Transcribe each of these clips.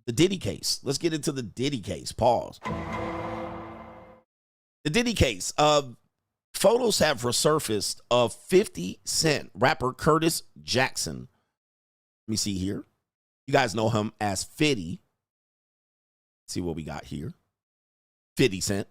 The Diddy case. Let's get into the Diddy case. Pause. The Diddy case. Photos have resurfaced of 50 Cent, rapper Curtis Jackson. Let me see here. You guys know him as 50. See what we got here. 50 Cent.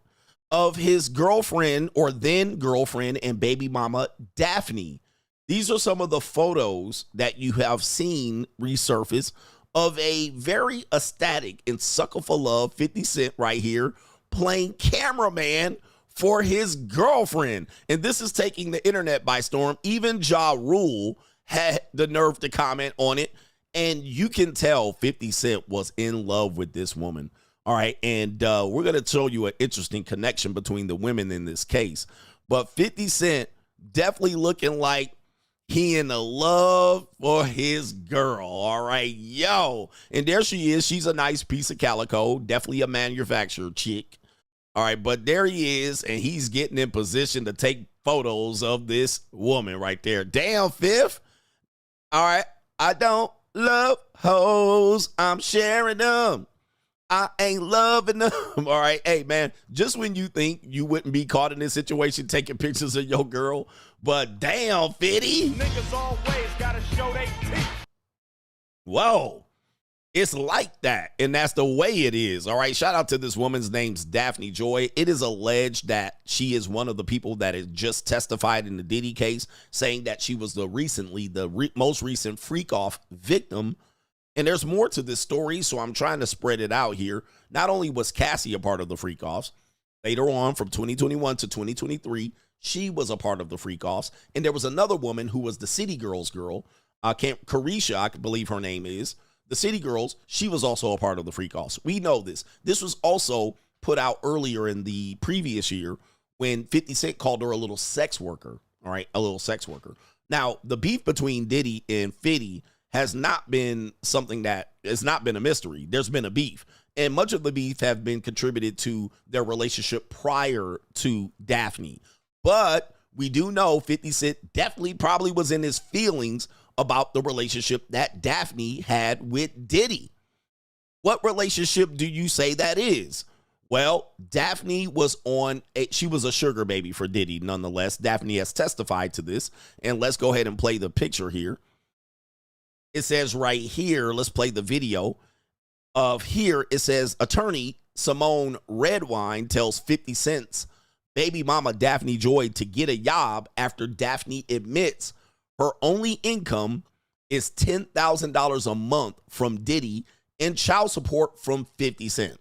Of his girlfriend or then girlfriend and baby mama, Daphne. These are some of the photos that you have seen resurface of a very ecstatic and sucker for love 50 Cent right here playing cameraman for his girlfriend. And this is taking the internet by storm. Even Ja Rule had the nerve to comment on it. And you can tell 50 Cent was in love with this woman. All right. And we're going to show you an interesting connection between the women in this case. But 50 Cent definitely looking like he in the love for his girl. All right. Yo. And there she is. She's a nice piece of calico. Definitely a manufactured chick. All right, but there he is, and he's getting in position to take photos of this woman right there. Damn, Fifth. All right, I don't love hoes. I'm sharing them. I ain't loving them. All right, hey, man, just when you think you wouldn't be caught in this situation taking pictures of your girl, but damn, Fitty. Niggas always gotta show they teeth. Whoa. It's like that, and that's the way it is. All right, shout out to this woman's name's Daphne Joy. It is alleged that she is one of the people that has just testified in the Diddy case, saying that she was the most recent freak-off victim. And there's more to this story, so I'm trying to spread it out here. Not only was Cassie a part of the freak-offs, later on from 2021 to 2023, she was a part of the freak-offs. And there was another woman who was the City Girls girl, Carisha, I believe her name is. The City Girls, she was also a part of the freak-offs. We know this. This was also put out earlier in the previous year when 50 Cent called her a little sex worker, all right, a little sex worker. Now, the beef between Diddy and 50 has not been something that has not been a mystery. There's been a beef, and much of the beef have been contributed to their relationship prior to Daphne. But we do know 50 Cent definitely probably was in his feelings about the relationship that Daphne had with Diddy. What relationship do you say that is? Well, Daphne was she was a sugar baby for Diddy nonetheless. Daphne has testified to this, and let's go ahead and play the picture here. It says right here, let's play the video of here. It says attorney Simone Redwine tells 50 Cent's baby mama Daphne Joy to get a job after Daphne admits her only income is $10,000 a month from Diddy and child support from 50 Cent.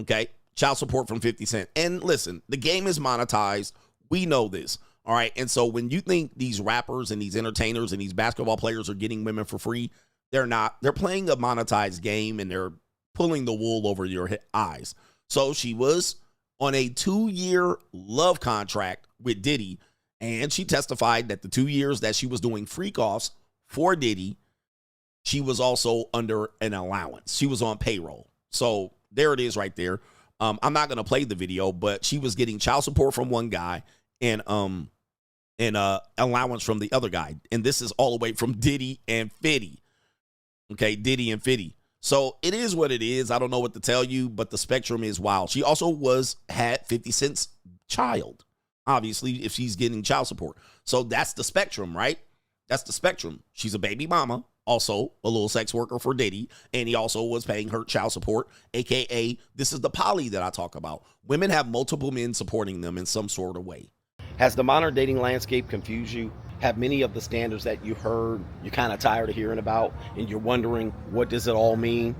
Okay, child support from 50 Cent. And listen, the game is monetized. We know this. All right, and so when you think these rappers and these entertainers and these basketball players are getting women for free, they're not. They're playing a monetized game, and they're pulling the wool over your eyes. So she was on a 2-year love contract with Diddy, and she testified that the 2 years that she was doing freak-offs for Diddy, she was also under an allowance. She was on payroll. So there it is right there. I'm not going to play the video, but she was getting child support from one guy and allowance from the other guy. And this is all the way from Diddy and 50. Okay, Diddy and 50. So it is what it is. I don't know what to tell you, but the spectrum is wild. She also had 50 Cent's child. Obviously, if she's getting child support. So that's the spectrum, right? That's the spectrum. She's a baby mama, also a little sex worker for Diddy, and he also was paying her child support, a.k.a. this is the poly that I talk about. Women have multiple men supporting them in some sort of way. Has the modern dating landscape confused you? Have many of the standards that you heard, you're kind of tired of hearing about, and you're wondering, what does it all mean?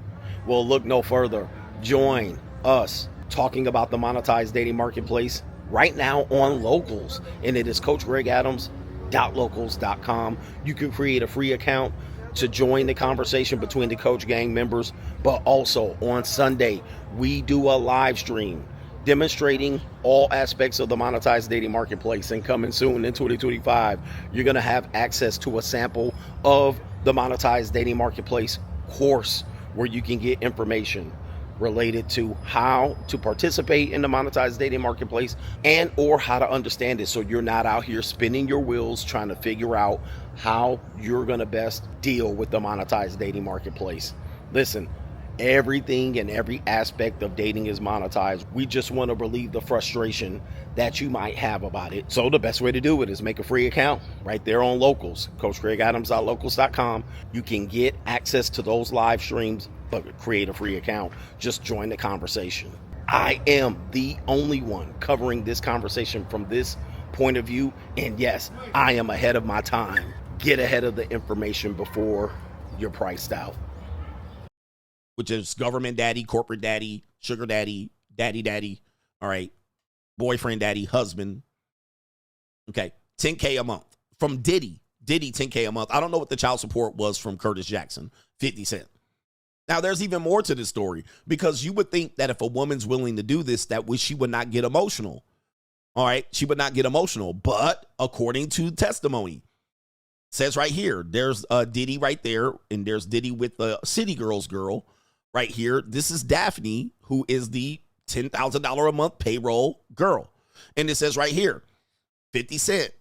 Well, look no further. Join us talking about the monetized dating marketplace right now on Locals, and it is CoachGregAdams.locals.com. You can create a free account to join the conversation between the Coach Gang members, but also on Sunday, we do a live stream demonstrating all aspects of the monetized dating marketplace, and coming soon in 2025, you're going to have access to a sample of the monetized dating marketplace course where you can get information related to how to participate in the monetized dating marketplace and or how to understand it, so you're not out here spinning your wheels trying to figure out how you're going to best deal with the monetized dating marketplace. Listen, Everything and every aspect of dating is monetized. We just want to relieve the frustration that you might have about it. So the best way to do it is make a free account right there on Locals, CoachCraigAdams.locals.com. You can get access to those live streams, but create a free account. Just join the conversation. I am the only one covering this conversation from this point of view. And yes, I am ahead of my time. Get ahead of the information before you're priced out. Which is government daddy, corporate daddy, sugar daddy, daddy, all right, boyfriend daddy, husband. Okay, $10K a month. From Diddy, 10K a month. I don't know what the child support was from Curtis Jackson, 50 Cent. Now, there's even more to this story, because you would think that if a woman's willing to do this, that she would not get emotional. All right, she would not get emotional. But according to testimony, says right here, there's Diddy right there, and there's Diddy with the City Girls girl. Right here, this is Daphne, who is the $10,000 a month payroll girl. And it says right here, 50 Cent,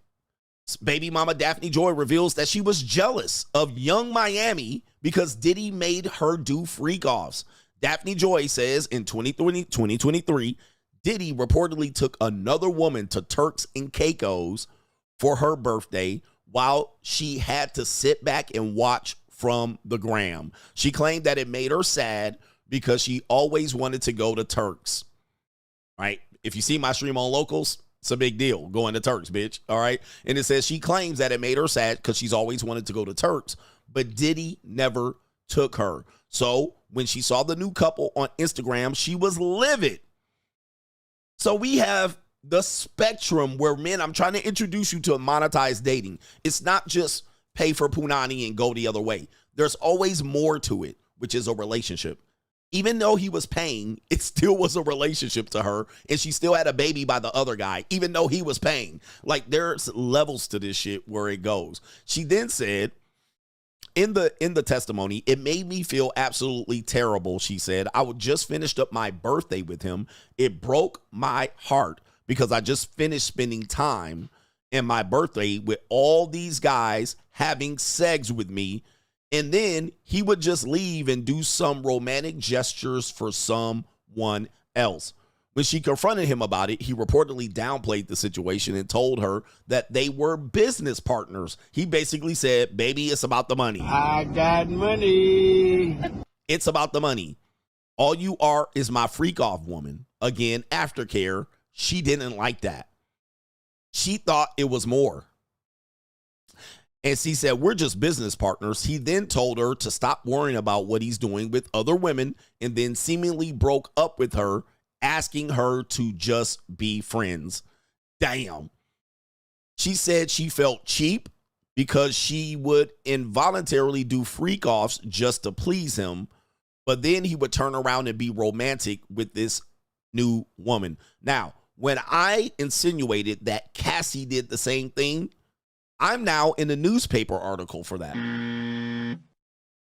baby mama Daphne Joy reveals that she was jealous of Young Miami because Diddy made her do freak offs. Daphne Joy says in 2023, Diddy reportedly took another woman to Turks and Caicos for her birthday while she had to sit back and watch from the gram. She claimed that it made her sad because she always wanted to go to Turks. Right? If you see my stream on Locals, it's a big deal going to Turks, bitch. All right? And it says she claims that it made her sad because she's always wanted to go to Turks, but Diddy never took her. So when she saw the new couple on Instagram, she was livid. So we have the spectrum where men, I'm trying to introduce you to a monetized dating. It's not just pay for punani and go the other way. There's always more to it, which is a relationship. Even though he was paying, it still was a relationship to her, and she still had a baby by the other guy, even though he was paying. Like, there's levels to this shit where it goes. She then said, in the testimony, it made me feel absolutely terrible, she said. I would just finished up my birthday with him. It broke my heart because I just finished spending time in my birthday with all these guys having sex with me, and then he would just leave and do some romantic gestures for someone else. When she confronted him about it, he reportedly downplayed the situation and told her that they were business partners. He basically said, baby, it's about the money. I got money. It's about the money. All you are is my freak off woman. Again, aftercare. She didn't like that. She thought it was more. And she said, we're just business partners. He then told her to stop worrying about what he's doing with other women, and then seemingly broke up with her, asking her to just be friends. Damn. She said she felt cheap because she would involuntarily do freak offs just to please him, but then he would turn around and be romantic with this new woman. Now, when I insinuated that Cassie did the same thing, I'm now in a newspaper article for that.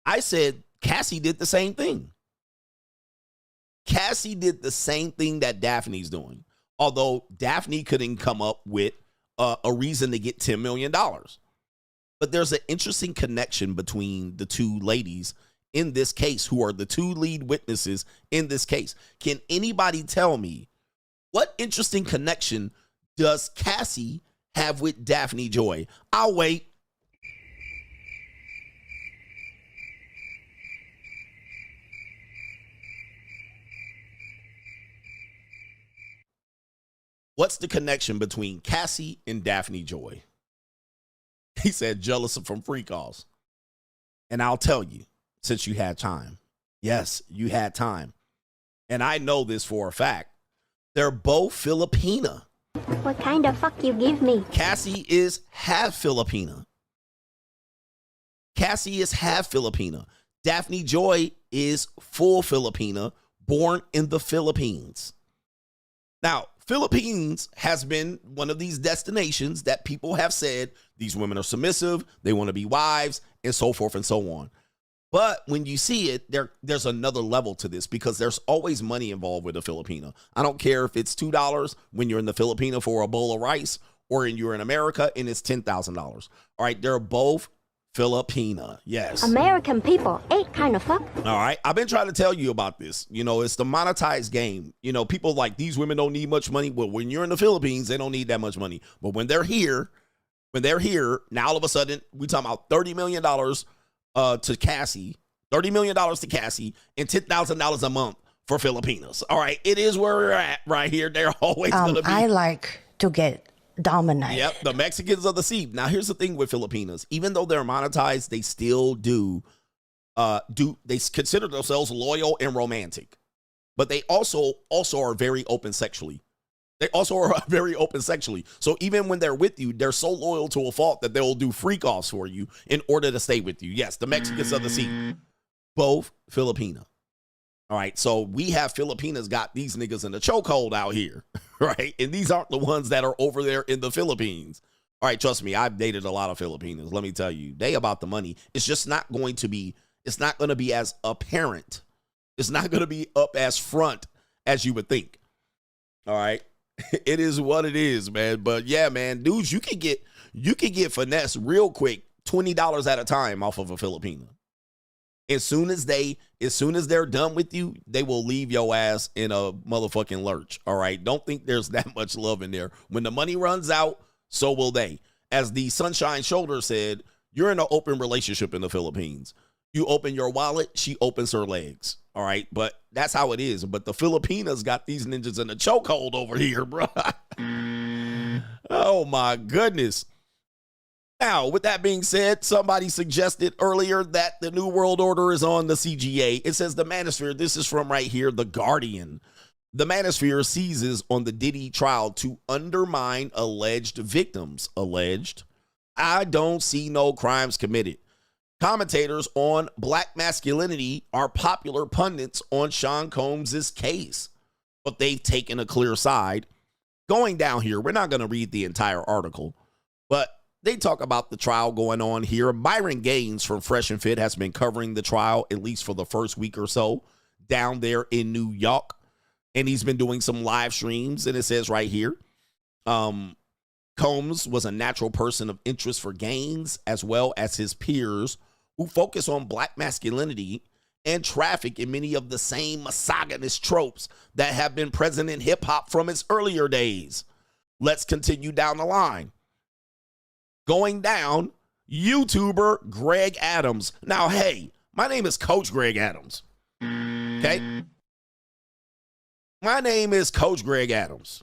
I said Cassie did the same thing. Cassie did the same thing that Daphne's doing, although Daphne couldn't come up with a reason to get $10 million. But there's an interesting connection between the two ladies in this case, who are the two lead witnesses in this case. Can anybody tell me what interesting connection does Cassie have with Daphne Joy? I'll wait. What's the connection between Cassie and Daphne Joy? He said jealous from free calls. And I'll tell you, since you had time. Yes, you had time. And I know this for a fact. They're both Filipina. What kind of fuck you give me? Cassie is half Filipina. Cassie is half Filipina. Daphne Joy is full Filipina, born in the Philippines. Now, Philippines has been one of these destinations that people have said these women are submissive, they want to be wives, and so forth and so on. But when you see it, there's another level to this, because there's always money involved with a Filipina. I don't care if it's $2 when you're in the Filipina for a bowl of rice, or you're in America and it's $10,000. All right, they're both Filipina. Yes. American people ain't kind of fuck. All right. I've been trying to tell you about this. You know, it's the monetized game. You know, people like these women don't need much money. Well, when you're in the Philippines, they don't need that much money. But when they're here, now all of a sudden, we talking about $30 million to Cassie, $30 million to Cassie, and $10,000 a month for Filipinas. All right. It is where we're at right here. They're always going to be. I like to get dominated. Yep, the Mexicans of the sea. Now, here's the thing with Filipinas. Even though they're monetized, they still they consider themselves loyal and romantic. But they also are very open sexually. So even when they're with you, they're so loyal to a fault that they'll do freak offs for you in order to stay with you. Yes, the Mexicans of the sea. Both Filipina. All right, so we have Filipinas got these niggas in the chokehold out here, right? And these aren't the ones that are over there in the Philippines. All right, trust me, I've dated a lot of Filipinas. Let me tell you, they about the money. It's just not going to be as apparent. It's not going to be up as front as you would think. All right, it is what it is, man. But yeah, man, dudes, you can get finesse real quick, $20 at a time off of a Filipina. As soon as they're done with you, they will leave your ass in a motherfucking lurch. All right. Don't think there's that much love in there. When the money runs out, so will they. As the Sunshine Shoulder said, you're in an open relationship in the Philippines. You open your wallet, she opens her legs. All right. But that's how it is. But the Filipinas got these ninjas in a chokehold over here, bro. Oh, my goodness. Now, with that being said, somebody suggested earlier that the New World Order is on the CGA. It says the Manosphere, this is from right here, The Guardian. The Manosphere seizes on the Diddy trial to undermine alleged victims. Alleged. I don't see no crimes committed. Commentators on black masculinity are popular pundits on Sean Combs' case, but they've taken a clear side. Going down here, we're not going to read the entire article, but they talk about the trial going on here. Byron Gaines from Fresh and Fit has been covering the trial, at least for the first week or so, down there in New York. And he's been doing some live streams. And it says right here, Combs was a natural person of interest for Gaines, as well as his peers, who focus on black masculinity and traffic in many of the same misogynist tropes that have been present in hip hop from its earlier days. Let's continue down the line. Going down, YouTuber Greg Adams. Now, hey, my name is Coach Greg Adams. Okay? My name is Coach Greg Adams.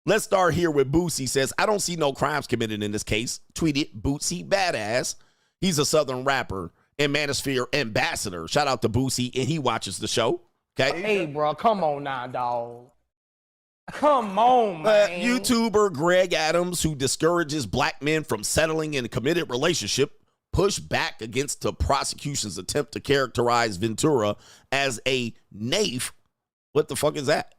Let's start here with Boosie. Says, I don't see no crimes committed in this case. Tweeted Boosie Badass. He's a Southern rapper and Manosphere ambassador. Shout out to Boosie, and he watches the show. Okay? Hey, bro, come on now, dog. Come on, man. YouTuber Greg Adams, who discourages black men from settling in a committed relationship, pushed back against the prosecution's attempt to characterize Ventura as a naif. What the fuck is that?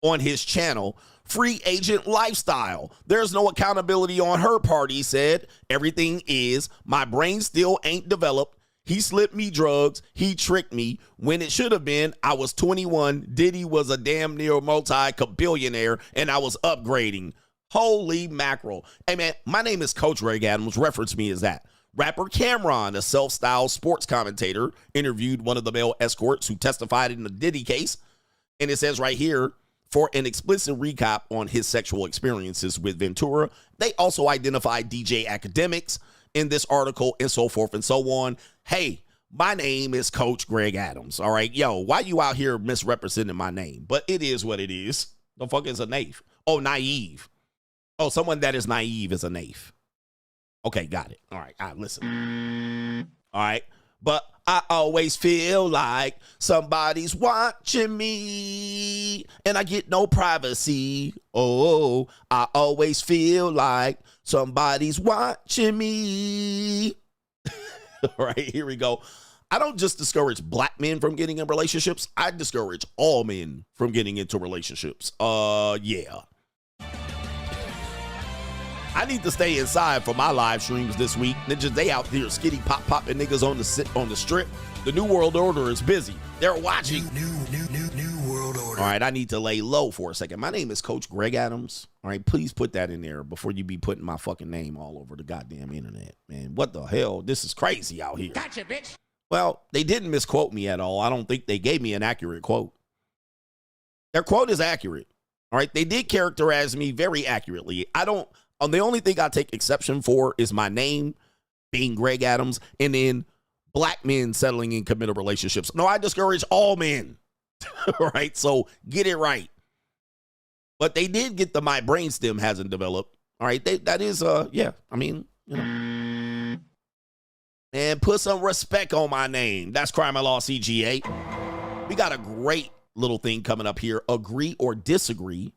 On his channel, Free Agent Lifestyle. There's no accountability on her part, he said. Everything is, my brain still ain't developed. He slipped me drugs. He tricked me. When it should have been, I was 21. Diddy was a damn near multi-billionaire, and I was upgrading. Holy mackerel. Hey, man, my name is Coach Greg Adams. Reference me as that. Rapper Cameron, a self-styled sports commentator, interviewed one of the male escorts who testified in the Diddy case. And it says right here, for an explicit recap on his sexual experiences with Ventura. They also identified DJ Academics in this article and so forth and so on. Hey, my name is Coach Greg Adams. All right. Yo, why you out here misrepresenting my name? But it is what it is. The fuck is a naif? Oh, naive. Oh, someone that is naive is a naif. Okay, got it. All right. Listen. All right. But I always feel like somebody's watching me and I get no privacy. Oh, I always feel like somebody's watching me. All right, here we go. I don't just discourage black men from getting in relationships. I discourage all men from getting into relationships. Yeah. I need to stay inside for my live streams this week. Ninjas, they out there skitty popping niggas on the strip. The New World Order is busy. They're watching. New World Order. All right, I need to lay low for a second. My name is Coach Greg Adams. All right, please put that in there before you be putting my fucking name all over the goddamn internet, man. What the hell? This is crazy out here. Gotcha, bitch. Well, they didn't misquote me at all. I don't think they gave me an accurate quote. Their quote is accurate. All right, they did characterize me very accurately. The only thing I take exception for is my name being Greg Adams and then black men settling in committed relationships. No, I discourage all men. All right, so get it right. But they did get my brainstem hasn't developed. All right, that is, yeah, I mean, you know. And put some respect on my name. That's Crime and Law CGA. We got a great little thing coming up here. Agree or disagree.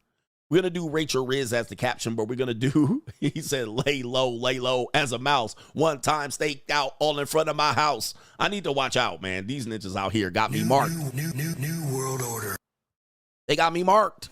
We're going to do Rachel Riz as the caption, but we're going to do, he said, lay low as a mouse. One time staked out all in front of my house. I need to watch out, man. These ninjas out here got me marked. New world order. They got me marked.